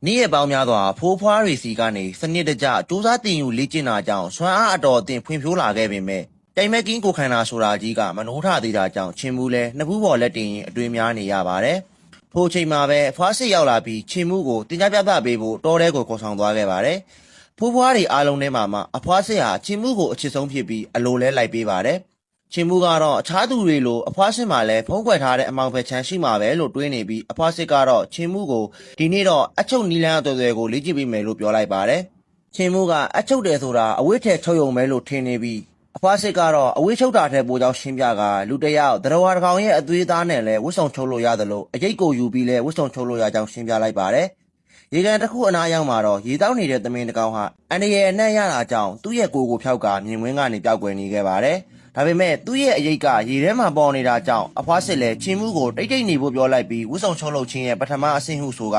နေ့ရက်ပေါင်းများစွာဖိုးဖွားတွေစီကနေစနစ်တကျစူးစမ်းတင်ယူလေ့ကျင့်တာကြောင့်စွမ်းအားအတော်အသင့်ဖွံ့ဖြိုးလာခဲ့ပေမဲ့တိုင်မက်ကင်းကိုခန္ဓာဆိုတာကြီးကမနှိုးထသေးတာကြောင့်ချင်းမှုလဲနှစ်ဖူးပေါ်လက်တင်ရင်အတွင်းများနေရပါတယ်။ဖိုးချိန်မှာပဲဖွားစစ်ရောက်လာပြီးချင်းမှုကိုတင်ကြပြသပေးဖို့တောထဲကိုခေါ်ဆောင်သွားခဲ့ပါတယ်။ဖိုးဖွားတွေအားလုံးထဲမှာအဖွားစစ်ဟာချင်းမှုကိုအချစ်ဆုံးဖြစ်ပြီးအလိုလဲလိုက်ပေးပါတယ်။ချင်းမှုကတော့အခြားသူတွေလိုအဖွားစစ်မှာလည်းဖုံးကွယ်ထားတဲ့အမောင်ဖက်ချမ်းရှိမှာပဲလို့တွေးနေပြီးအဖွားစစ်ကတော့ချင်းမှုကိုဒီနေ့တော့အချုပ်နီလန်းအသွယ်သွယ်ကိုလေ့ကျင့်ပေးမယ်လို့ပြောလိုက်ပါတယ်။ချင်းမှုကအချုပ်တယ်ဆိုတာအဝိထဲချုပ်ယုံပဲလို့ထင်နေပြီးအဖွားစစ်ကတော့အဝိချုပ်တာတဲ့ပိုးကြောင့်ရှင်းပြကလူတယောက်တရဝါတကောင်ရဲ့အသွေးသားနဲ့လည်းဝှဆုံချုပ်လို့ရတယ်လို့အရေးကိုယူပြီးလဲဝှဆုံချုပ်လို့ရကြောင်းရှင်းပြလိုက်ပါတယ်။ရေကန်တစ်ခုအနားရောက်မှာတော့ရေတောက်နေတဲ့သမင်တစ်ကောင်ဟာအန်ဒီရဲ့အနှံ့ရတာကြောင့်သူ့ရဲ့ကိုယ်ကိုဖျောက်ကမြင်ကွင်းကနေပျောက်ကွယ်နေခဲ့ပါတယ်။ဒါပေမဲ့သူ့ရဲ့အရေးကရေထဲမှာပေါ်နေတာကြောင့်အဖွားစစ်လည်းချင်းမှုကိုတိတ်တိတ်နေဖို့ပြောလိုက်ပြီးဝှဆုံချုပ်လို့ချင်းရဲ့ပထမအဆင့်ဟုဆိုက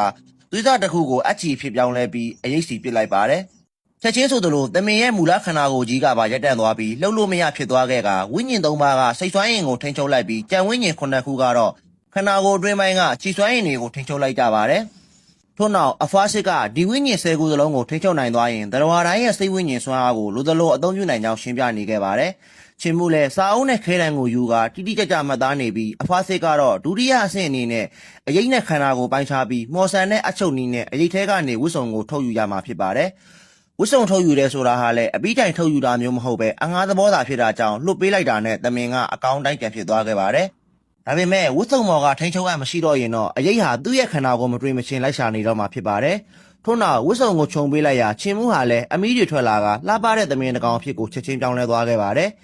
သွေးသားတစ်ခုကိုအချီဖြစ်ပြောင်းလဲပြီးအရေးစီပစ်လိုက်ပါတယ်။ချက်ချင်းဆိုသလိုသမင်ရဲ့မူလခန္ဓာကိုယ်ကြီးကပါရက်တန့်သွားပြီးလှုပ်လို့မရဖြစ်သွားခဲ့ကဝိညာဉ်၃ပါးကစိတ်ဆွမ်းရင်ကိုထိန်းချုပ်လိုက်ပြီးကြံဝိညာဉ်9ခုကတော့ခန္ဓာကိုယ်အတွင်းပိုင်းကခြေဆွမ်းရင်တွေကိုထိန်းချုပ်လိုက်ကြပါတယ်။ထို့နောက်အဖွားစစ်ကဒီဝိညာဉ်10ခုစလုံးကိုထိန်းချုပ်နိုင်သွားရင်တရဝါတိုင်းရဲ့စိတ်ဝိညာဉ်စွမ်းအားကိုလိုသလိုအသုံးပြုနိုင်ကြောင်းရှင်းပြနေခဲ့ပါတယ်။ချင်းမှုလဲစာအုပ်နဲ့ခဲတံကိုယူကတိတိကျကျမှတ်သားနေပြီးအဖွားစစ်ကတော့ဒုတိယအဆင့်အနေနဲ့အရေးနဲ့ခန္ဓာကိုပိုင်းခြားပြီးမော်ဆန်နဲ့အချုပ်နီးနဲ့အရေးထဲကနေဝှဆုံကိုထုတ်ယူရမှာဖြစ်ပါတယ်။ဝှဆုံထုတ်ယူတဲ့ဆိုတာဟာလည်းအပိတိုင်ထုတ်ယူတာမျိုးမဟုတ်ပဲအငှားသဘောသာဖြစ်တာကြောင့်လွတ်ပေးလိုက်တာနဲ့တမင်ကအကောင်းတိုင်းပြန်ဖြစ်သွားခဲ့ပါတယ်။ဒါပေမဲ့ဝှဆုံမော်ကထိန်းချုပ်အပ်မရှိတော့ရင်တော့အရေးဟာသူ့ရဲ့ခန္ဓာကိုယ်မတွေ့မချင်းလိုက်ရှာနေတော့မှာဖြစ်ပါတယ်။ထို့နောက်ဝှဆုံကိုခြုံပေးလိုက်ရာချင်းမှုဟာလည်းအမီးတွေထွက်လာကလှပတဲ့တမင်တစ်ကောင်အဖြစ်ကိုချက်ချင်းပြောင်းလဲသွားခဲ့ပါတယ်။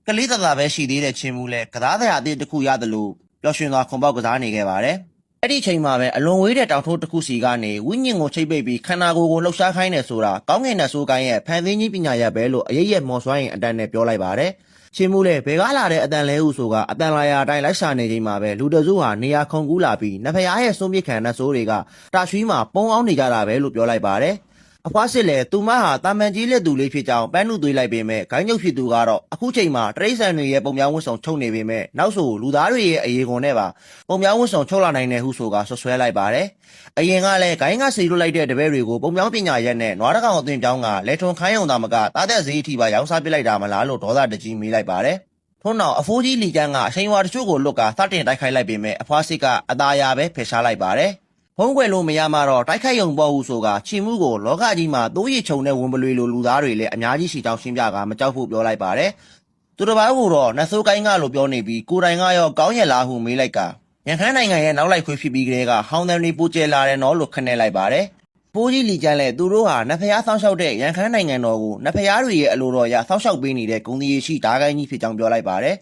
ကလေးသာသာပဲရှိသေးတဲ့ချင်းမှုလဲကစားတဲ့အသေးတစ်ခုရတယ်လို့ပျော်ရွှင်စွာခုံပေါက်ကစားနေခဲ့ပါတယ်။အဲ့ဒီချိန်မှာပဲအလွန်ဝေးတဲ့တောင်ထိုးတစ်ခုစီကနေဝိညာဉ်ကိုချိတ်ပိတ်ပြီးခန္ဓာကိုယ်ကိုလှုပ်ရှားခိုင်းနေဆိုတာကောင်းကင်နဲ့ဆိုးကိုင်းရဲ့ဖန်သင်းကြီးပညာရပ်ပဲလို့အရေးရဲ့မော်စွမ်းရင်အတန်နဲ့ပြောလိုက်ပါတယ်။ချင်းမှုလဲဘယ်ကလာတဲ့အတန်လဲဟုဆိုကအတန်လာရာအတိုင်းလိုက်ရှာနေချိန်မှာပဲလူတစုဟာနေရာခုန်ကူးလာပြီးနဖျားရဲ့စွန့်ပစ်ခံနှဆိုးတွေကတာရွှီမှာပုံအောင်နေကြတာပဲလို့ပြောလိုက်ပါတယ်။အဖွားစစ်လဲသူမဟာတာမန်ကြီးလက်သူလေးဖြစ်ကြောင်းပန်းနုသွေးလိုက်ပေမဲ့ဂိုင်းညုတ်ဖြစ်သူကတော့အခုချိန်မှာတရိษံတွေရဲ့ပုံပြောင်းဝတ်ဆောင်ချုပ်နေပေမဲ့နောက်ဆိုလူသားတွေရဲ့အရေးကုန်နဲ့ပါပုံပြောင်းဝတ်ဆောင်ချုပ်လာနိုင်တယ်ဟုဆိုကဆွဆွဲလိုက်ပါတယ်။အရင်ကလည်းဂိုင်းကစီလွတ်လိုက်တဲ့တပည့်တွေကိုပုံပြောင်းပညာရက်နဲ့နွားတကောင်အသွင်ပြောင်းကလဲထွန်ခိုင်းအောင်သာမကတားတဲ့ဈေးအထိပါရောင်းစားပစ်လိုက်တာမလားလို့ဒေါသတကြီးမေးလိုက်ပါတယ်။ထို့နောက်အဖိုးကြီးလီကျန်းကအချိန်ဝါတချို့ကိုလွတ်ကစတင်တိုက်ခိုက်လိုက်ပေမဲ့အဖွားစစ်ကအသာယာပဲဖယ်ရှားလိုက်ပါတယ်။ဖုံးကွယ်လို့မရမှတော့တိုက်ခိုက်ရုံပေါ့ဟုဆိုကချီမှုကိုလောကကြီးမှာတိုးရီချုံတဲ့ဝင်ပလွေလိုလူသားတွေလည်းအများကြီးရှိကြောင်းရှင်းပြကမကြောက်ဖို့ပြောလိုက်ပါတယ်။သူတစ်ပါးကတော့နတ်ဆိုးကိုင်းကလို့ပြောနေပြီးကိုတိုင်ကရောကောင်းရလားဟုမေးလိုက်ကရန်ခမ်းနိုင်ငံရဲ့နောက်လိုက်ခွေးဖြစ်ပြီးကလေးကဟောင်းတန်တွေပူကျဲလာတယ်နော်လို့ခနဲ့လိုက်ပါတယ်။ပိုးကြီးလီကျန်းလဲသူတို့ဟာနတ်ဖျားဆောင်းလျှောက်တဲ့ရန်ခမ်းနိုင်ငံတော်ကိုနတ်ဖျားတွေရဲ့အလိုတော်ရဆောင်းလျှောက်ပေးနေတဲ့ဂုံတီရှိဓာကိုင်းကြီးဖြစ်ကြောင်းပြောလိုက်ပါတယ်။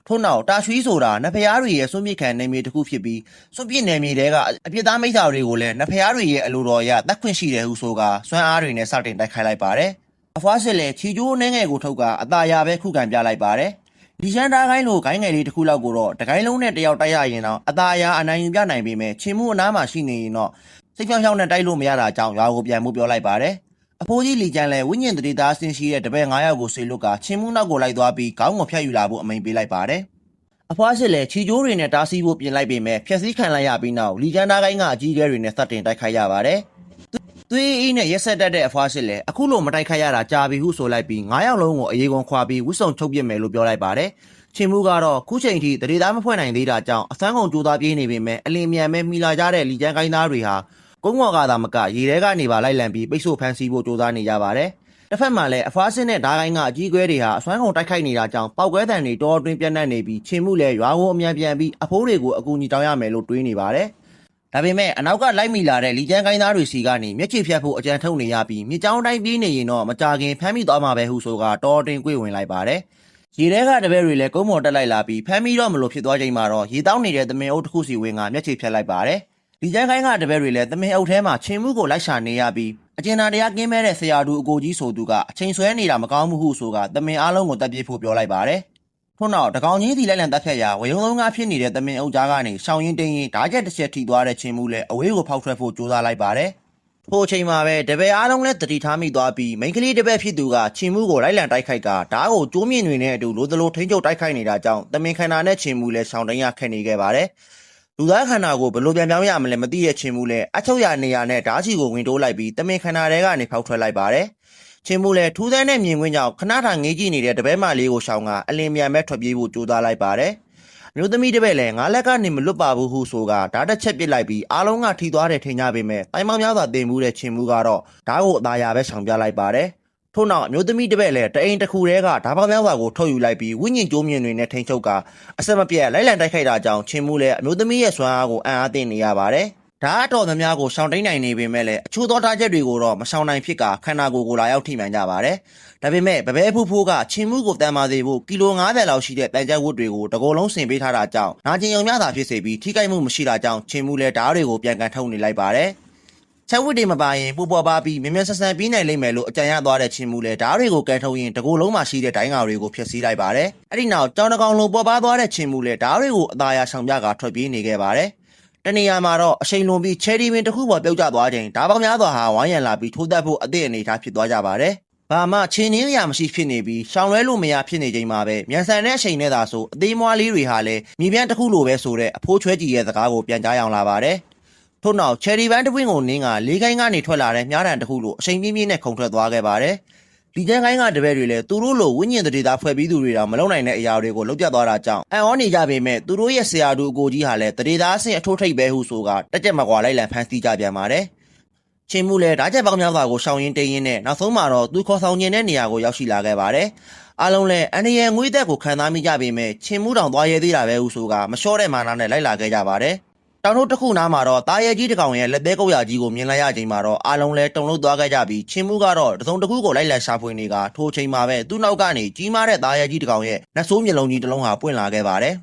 ထို့နောက်တာရွှီဆိုတာနတ်ဖျားတွေရဲ့စွန့်ပစ်ခံနေမြေတစ်ခုဖြစ်ပြီးစွန့်ပစ်နေမြေတွေကအပြစ်သားမိစ္ဆာတွေကိုလည်းနတ်ဖျားတွေရဲ့အလိုတော်ရတတ်ခွင့်ရှိတယ်ဟုဆိုကစွမ်းအားတွေနဲ့စတင်တိုက်ခိုက်လိုက်ပါတယ်။အဖွားစစ်လည်းချီကျိုးနှဲငယ်ကိုထုတ်ကအသာယာပဲခုခံပြလိုက်ပါတယ်။ဒီရှမ်းသားကိုင်းလိုဂိုင်းငယ်လေးတစ်ခုလောက်ကိုတော့တကိုင်းလုံးနဲ့တယောက်တိုက်ရရင်တော့အသာယာအနိုင်ယူပြနိုင်ပေမဲ့ချင်းမှုအနားမှာရှိနေရင်တော့စိတ်ဖြောင်းဖြောင်းနဲ့တိုက်လို့မရတာကြောင့်ရွာကိုပြန်မှုပြောလိုက်ပါတယ်။အဖိုးကြီးလီကျန်းလဲဝိညာဉ်တတိသားဆင်းရှိတဲ့တပည့်9ယောက်ကိုဆေလွတ်ကချင်းမှုနောက်ကိုလိုက်သွားပြီးခေါင်းကိုဖျက်ယူလာဖို့အမိန်ပေးလိုက်ပါတယ်။အဖွားစစ်လည်းချီကျိုးတွေနဲ့တားဆီးဖို့ပြင်လိုက်ပေမဲ့ဖျက်ဆီးခံလိုက်ရပြီးနောက်လီကျန်းသားကိုင်းကအကြီးအကဲတွေနဲ့စတင်တိုက်ခိုက်ရပါတယ်။သွေးအေးနဲ့ရက်ဆက်တတ်တဲ့အဖွားစစ်လည်းအခုလိုမတိုက်ခိုက်ရတာကြာပြီဟုဆိုလိုက်ပြီး9ယောက်လုံးကိုအရေးကုန်ခွာပြီးဝှဆုံချုပ်ပစ်မယ်လို့ပြောလိုက်ပါတယ်။ချင်းမှုကတော့ခုချိန်ထိတရေသားမဖွဲ့နိုင်သေးတာကြောင့်အဆန်းကုန်ကြိုးစားပြေးနေပေမဲ့အလင်းမြန်မဲ့မိလာကြတဲ့လီကျန်းကိုင်းသားတွေဟာကုန်းပေါ်ကသာမကရေထဲကနေပါလိုက်လံပြီးပိတ်ဆို့ဖမ်းဆီးဖို့ကြိုးစားနေကြပါတယ်။တစ်ဖက်မှာလည်းအဖွားစစ်နဲ့ဓာကိုင်းကအကြီးအကဲတွေဟာအစွမ်းကုန်တိုက်ခိုက်နေတာကြောင့်ပောက်ကွဲတံတွေတောအတွင်းပြန့်နှံ့နေပြီးချင်းမှုလည်းရွာကိုအမြန်ပြန်ပြီးအဖိုးတွေကိုအကူအညီတောင်းရမယ်လို့တွေးနေပါတယ်။ဒါပေမဲ့အနောက်ကလိုက်မိလာတဲ့လီကျန်းကိုင်းသားတွေစီကနေမျက်ခြေဖြတ်ဖို့အကြံထုတ်နေရပြီးမြစ်ကြောင်းတိုင်းပြေးနေရင်တော့မကြခင်ဖမ်းမိသွားမှာပဲဟုဆိုကတောအတွင်းကွေ့ဝင်လိုက်ပါတယ်။ရေထဲကတပည့်တွေလည်းကုန်းပေါ်တက်လိုက်လာပြီးဖမ်းမိတော့မလို့ဖြစ်သွားချိန်မှာတော့ရေတောင်းနေတဲ့သမင်အုပ်တစ်ခုစီဝင်ကမျက်ခြေဖြတ်လိုက်ပါတယ်။လီကျန်းကိုင်းကတပည့်တွေလည်းသမင်အုပ်ထဲမှာချင်းမှုကိုလိုက်ရှာနေရပြီးအကျဉ်းသားတရားကင်းမဲ့တဲ့ဆရာတူအကိုကြီးဆိုသူကအချိန်ဆွဲနေတာမကောင်းမှုဟုဆိုကသမင်အားလုံးကိုတက်ပြစ်ဖို့ပြောလိုက်ပါတယ်။ထို့နောက်တကောင်ကြီးစီလိုက်လံတက်ခတ်ရာဝယုံလုံးကားဖြစ်နေတဲ့သမင်အုပ်ကြားကနေရှောင်းရင်တင်းရင်ဓာချက်တစ်ချက်ထိသွားတဲ့ချင်းမှုလည်းအဝေးကိုဖောက်ထွက်ဖို့ကြိုးစားလိုက်ပါတယ်။ထို့အချိန်မှာပဲတပည့်အားလုံးလည်းတတိထားမိသွားပြီးမိန်းကလေးတပည့်ဖြစ်သူကချင်းမှုကိုလိုက်လံတိုက်ခိုက်ကဓာတ်ကိုကျိုးမြင့်တွေနဲ့အတူလိုသလိုထိန်းချုပ်တိုက်ခိုက်နေတာကြောင့်သမင်ခန္ဓာနဲ့ချင်းမှုလည်းရှောင်းတင်းရခက်နေခဲ့ပါတယ်။ လူသားခန္ဓာကိုဘလို့ပြန်ပြောင်းရမလဲမသိတဲ့ချင်းမှုလဲအချုပ်ရနေရနဲ့ဓာတ်ချီကိုဝင်တိုးလိုက်ပြီးတမင်ခန္ဓာတွေကနေဖောက်ထွက်လိုက်ပါတယ်ချင်းမှုလဲထူးဆန်းတဲ့မြင်ကွင်းကြောင့်ခဏထာငေးကြည့်နေတဲ့တပည့်မလေးကိုရှောင်းကအလင်းမြန်မဲ့ထွက်ပြေးဖို့ကြိုးစားလိုက်ပါတယ်မျိုးသမီးတပည့်လည်းငါလက်ကနေမလွတ်ပါဘူးဟုဆိုကဓာတ်တစ်ချက်ပစ်လိုက်ပြီးအားလုံးကထီသွားတယ်ထင်ကြပေမဲ့တိုင်မောင်များစွာတင်မှုတဲ့ချင်းမှုကတော့ဓာတ်ကိုအသာရပဲဆောင်ပြလိုက်ပါတယ်ထို့နောက်မျိုးသမီးတပည့်လည်းတအိမ်တစ်ခုတည်းကဓာတ်ပေါင်းများစွာကိုထုတ်ယူလိုက်ပြီးဝိညာဉ်ကျိုးမြင်တွေနဲ့ထိန်ချုပ်ကအဆက်မပြတ်လိုက်လံတိုက်ခိုက်တာကြောင့်ချင်းမှုလည်းအမျိုးသမီးရဲ့စွမ်းအားကိုအံ့အားသင့်နေရပါတယ်ဓာတ်အတော်များများကိုရှောင်တိန်နိုင်နေပေမဲ့လည်းအချို့သောထားချက်တွေကိုတော့မရှောင်နိုင်ဖြစ်ကခန္ဓာကိုယ်ကိုလာရောက်ထိမှန်ကြပါတယ်ဒါပေမဲ့ဗပဲဖူးဖူးကချင်းမှုကိုတန်မာစေဖို့ကီလို90လောက်ရှိတဲ့တန်ကြပ်ဝတ်တွေကိုတကောလုံးဆင်ပေးထားတာကြောင့်နာကျင်ုံများသာဖြစ်စေပြီးထိခိုက်မှုမရှိတာကြောင့်ချင်းမှုလည်းဓာတ်တွေကိုပြန်ကန်ထုတ်နေလိုက်ပါတယ်ချက်ဝတ်တွေမပါရင်ပူပေါ်ပါပြီးမြ мян ဆန်ဆန်ပြီးနိုင်လိမ့်မယ်လို့အကြံရသွားတဲ့ချင်းမှုလဲဓာတ်တွေကိုကန်ထုတ်ရင်တကောလုံးမှာရှိတဲ့ဒိုင်းငါတွေကိုဖျက်ဆီးလိုက်ပါတယ်အဲ့ဒီနောက်ကြောင်တကောင်လုံးပေါ်ပါသွားတဲ့ချင်းမှုလဲဓာတ်တွေကိုအသာရဆောင်ပြကထွက်ပြေးနေခဲ့ပါတယ်တနေရာမှာတော့အချိန်လွန်ပြီးချယ်ရီပင်တစ်ခုပေါ်ပြုတ်ကျသွားချိန်ဓာတ်ပေါင်းများစွာဟာဝိုင်းရံလာပြီးထိုးတက်ဖို့အသည့်အနေထားဖြစ်သွားကြပါတယ်ဘာမှချင်းနှင်းရမရှိဖြစ်နေပြီးရှောင်လွဲလို့မရဖြစ်နေချိန်မှာပဲမြန်ဆန်တဲ့အချိန်နဲ့သာဆိုအသေးမွားလေးတွေဟာလည်းမြေပြန့်တစ်ခုလိုပဲဆိုတဲ့အဖိုးချွဲကြီးရဲ့စကားကိုပြန်ကြားအောင်လာပါတယ်ထို့နောက်ချယ်ရီပန်းတစ်ပွင့်ကိုနင်းကလေးခိုင်းကနေထွက်လာတဲ့မြားတံတစ်ခုလိုအချိန်ပြင်းပြင်းနဲ့ခုန်ထွက်သွားခဲ့ပါတယ်ဒီကျန်းကိုင်းကတပည့်တွေလည်းသူတို့လိုဝိညာဉ်တရေသားဖွဲ့ပြီးသူတွေတောင်မလုံနိုင်တဲ့အရာတွေကိုလောက်ကျသွားတာကြောင့်အံ့ဩနေကြပေမဲ့သူတို့ရဲ့ဆရာတူအကိုကြီးဟာလည်းတရေသားအဆင့်အထိုးထိပ်ပဲဟုဆိုကတက်ကြက်မကွာလိုက်လံဖမ်းဆီးကြပြန်ပါတယ်ချင်းမှုလည်းဓာတ်ချက်ပေါင်းများစွာကိုရှောင်ရင်းတိန်ရင်းနဲ့နောက်ဆုံးမှာတော့သူခေါ်ဆောင်ခြင်းတဲ့နေရာကိုရောက်ရှိလာခဲ့ပါတယ်အားလုံးလည်းအန်ဒီရဲ့ငွေသက်ကိုခံစားမိကြပေမဲ့ချင်းမှုတောင်သွားရဲသေးတာပဲဟုဆိုကမလျှော့တဲ့မာနနဲ့လိုက်လာခဲ့ကြပါတယ်တောင်ထုတ်တစ်ခုနားမှာတော့တာရဲကြီးတစ်ကောင်ရဲ့လက်သေးကုတ်ရကြီးကိုမြင်လိုက်ရချိန်မှာတော့အားလုံးလဲတုန်လှုပ်သွားခဲ့ကြပြီးချင်းမှုကတော့တစုံတစ်ခုကိုလိုက်လံရှာဖွေနေကထိုချိန်မှာပဲသူ့နောက်ကနေကြီးမားတဲ့တာရဲကြီးတစ်ကောင်ရဲ့နှဆိုးမျက်လုံးကြီးတစ်လုံးဟာပွင့်လာခဲ့ပါတယ်